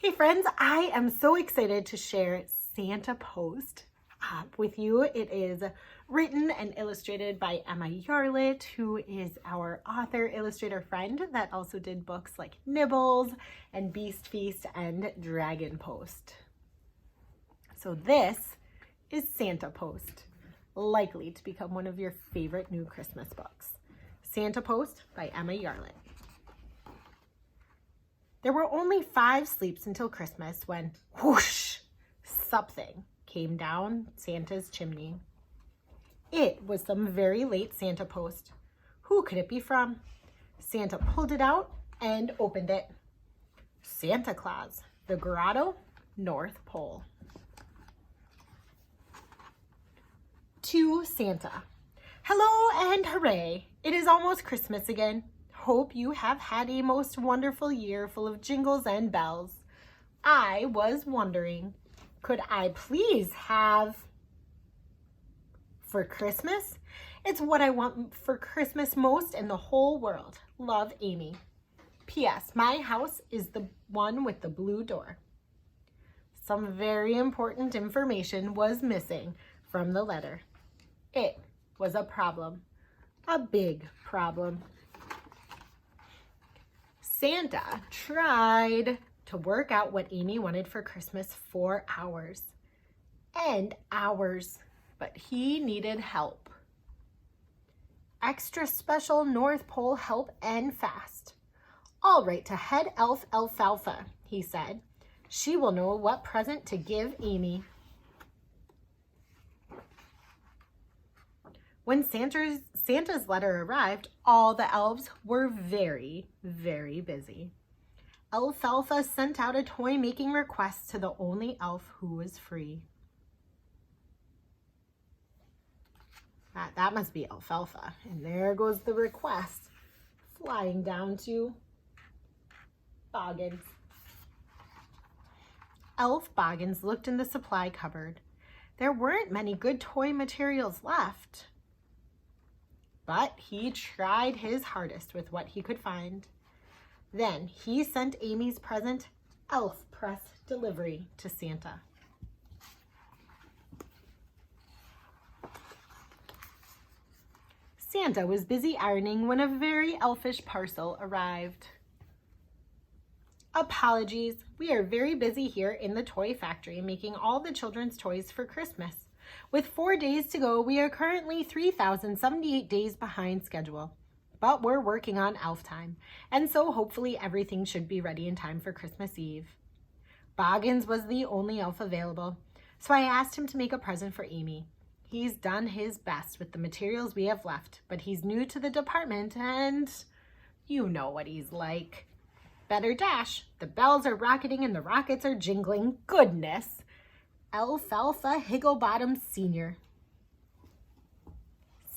Hey friends, I am so excited to share Santa Post with you. It is written and illustrated by Emma Yarlett, who is our author illustrator friend that also did books like Nibbles and Beast Feast and Dragon Post. So this is Santa Post, likely to become one of your favorite new Christmas books. Santa Post by Emma Yarlett. There were only 5 sleeps until Christmas when, whoosh, something came down Santa's chimney. It was some very late Santa Post. Who could it be from? Santa pulled it out and opened it. Santa Claus, the Grotto, North Pole. To Santa. Hello and hooray! It is almost Christmas again. Hope you have had a most wonderful year full of jingles and bells. I was wondering, could I please have for Christmas? It's what I want for Christmas most in the whole world. Love, Amy. P.S. My house is the one with the blue door. Some very important information was missing from the letter. It was a problem, a big problem. Santa tried to work out what Amy wanted for Christmas for hours and hours, but he needed help. Extra special North Pole help and fast. I'll write to head elf Alfalfa, he said. She will know what present to give Amy. When Santa's letter arrived, all the elves were very, very busy. Alfalfa sent out a toy-making request to the only elf who was free. That must be Alfalfa. And there goes the request, flying down to Baggins. Elf Baggins looked in the supply cupboard. There weren't many good toy materials left. But he tried his hardest with what he could find. Then he sent Amy's present elf press delivery to Santa. Santa was busy ironing when a very elfish parcel arrived. Apologies, we are very busy here in the toy factory making all the children's toys for Christmas. With 4 days to go, we are currently 3,078 days behind schedule. But we're working on elf time, and so hopefully everything should be ready in time for Christmas Eve. Baggins was the only elf available, so I asked him to make a present for Amy. He's done his best with the materials we have left, but he's new to the department and you know what he's like. Better dash. The bells are rocketing and the rockets are jingling. Goodness. Alfalfa Higglebottom Sr.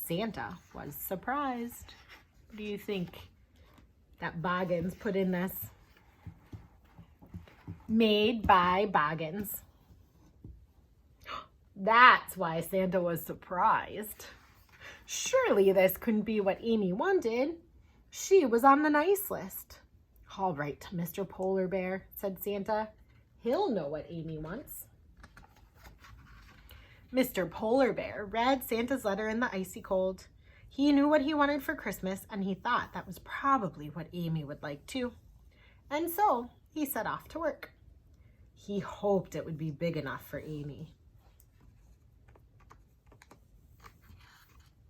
Santa was surprised. What do you think that Baggins put in this? Made by Baggins. That's why Santa was surprised. Surely this couldn't be what Amy wanted. She was on the nice list. All right, Mr. Polar Bear, said Santa. He'll know what Amy wants. Mr. Polar Bear read Santa's letter in the icy cold. He knew what he wanted for Christmas, and he thought that was probably what Amy would like too. And so he set off to work. He hoped it would be big enough for Amy.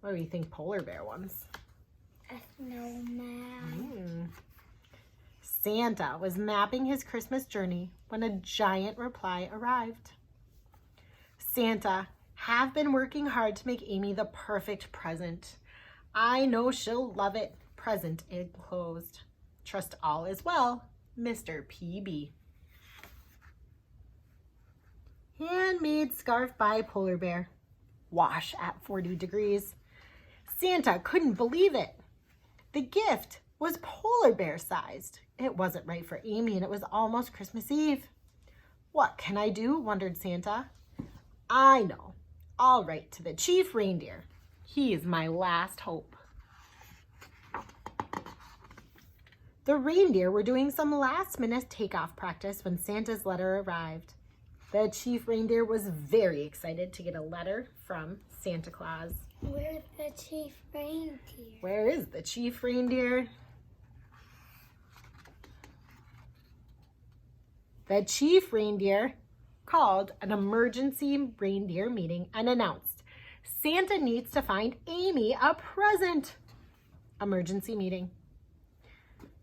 What do you think Polar Bear wants? A snowman. Santa was mapping his Christmas journey when a giant reply arrived. Santa, have been working hard to make Amy the perfect present. I know she'll love it. Present enclosed. Trust all is well, Mr. PB. Handmade scarf by Polar Bear. Wash at 40 degrees. Santa couldn't believe it. The gift was Polar Bear sized. It wasn't right for Amy and it was almost Christmas Eve. What can I do? Wondered Santa. I know. I'll write to the chief reindeer. He is my last hope. The reindeer were doing some last-minute takeoff practice when Santa's letter arrived. The chief reindeer was very excited to get a letter from Santa Claus. Where's the chief reindeer? Where is the chief reindeer? The chief reindeer called an emergency reindeer meeting and announced, Santa needs to find Amy a present. Emergency meeting.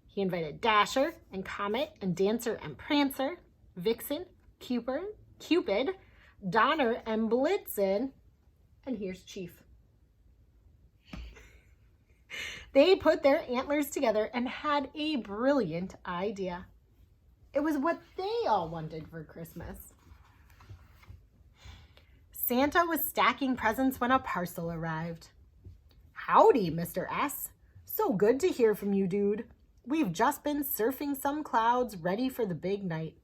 He invited Dasher and Comet and Dancer and Prancer, Vixen, Cupid, Donner and Blitzen, and here's Chief. They put their antlers together and had a brilliant idea. It was what they all wanted for Christmas. Santa was stacking presents when a parcel arrived. Howdy, Mr. S. So good to hear from you, dude. We've just been surfing some clouds ready for the big night.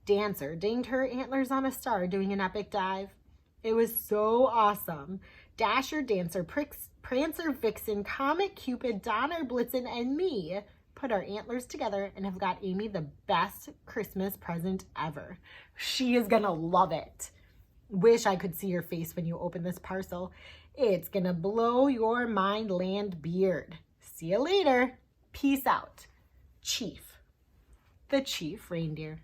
Dancer dinged her antlers on a star doing an epic dive. It was so awesome. Dasher, Dancer, Prancer, Vixen, Comet, Cupid, Donner, Blitzen, and me put our antlers together and have got Amy the best Christmas present ever. She is gonna love it. Wish I could see your face when you open this parcel. It's gonna blow your mind, land beard. See you later. Peace out. Chief. The chief reindeer.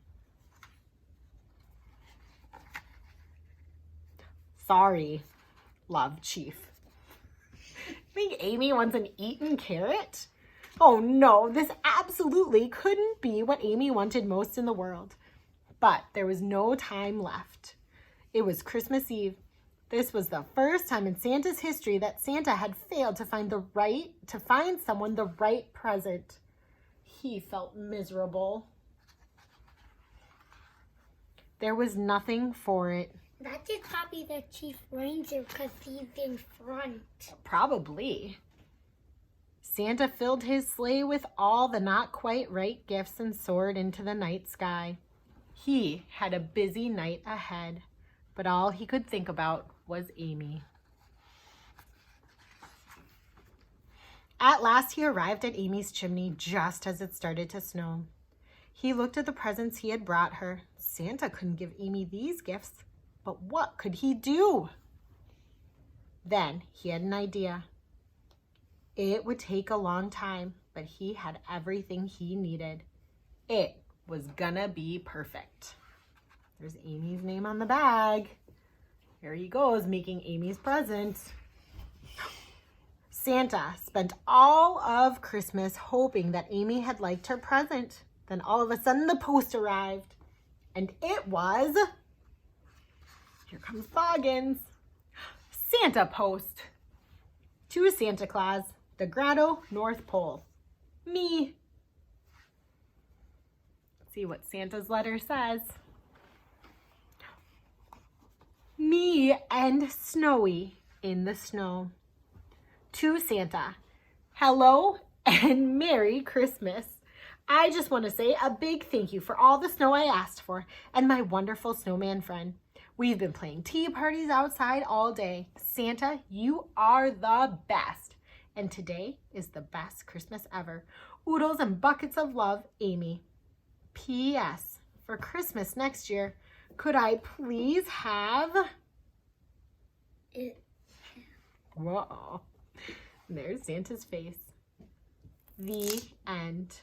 Sorry, love, Chief. Think Amy wants an eaten carrot? Oh no, this absolutely couldn't be what Amy wanted most in the world. But there was no time left. It was Christmas Eve. This was the first time in Santa's history that Santa had failed to find someone the right present. He felt miserable. There was nothing for it. That just probably the chief reindeer because he's in front. Probably. Santa filled his sleigh with all the not quite right gifts and soared into the night sky. He had a busy night ahead, but all he could think about was Amy. At last he arrived at Amy's chimney just as it started to snow. He looked at the presents he had brought her. Santa couldn't give Amy these gifts, but what could he do? Then he had an idea. It would take a long time, but he had everything he needed. It was gonna be perfect. There's Amy's name on the bag. Here he goes, making Amy's present. Santa spent all of Christmas hoping that Amy had liked her present. Then all of a sudden the post arrived. And it was... Here comes Baggins. Santa post. To Santa Claus, the Grotto, North Pole. Me. Let's see what Santa's letter says. Me and Snowy in the snow. To Santa, hello and Merry Christmas. I just want to say a big thank you for all the snow I asked for and my wonderful snowman friend. We've been playing tea parties outside all day. Santa, you are the best. And today is the best Christmas ever. Oodles and buckets of love, Amy. P.S. For Christmas next year, could I please have... Whoa. There's Santa's face. The end.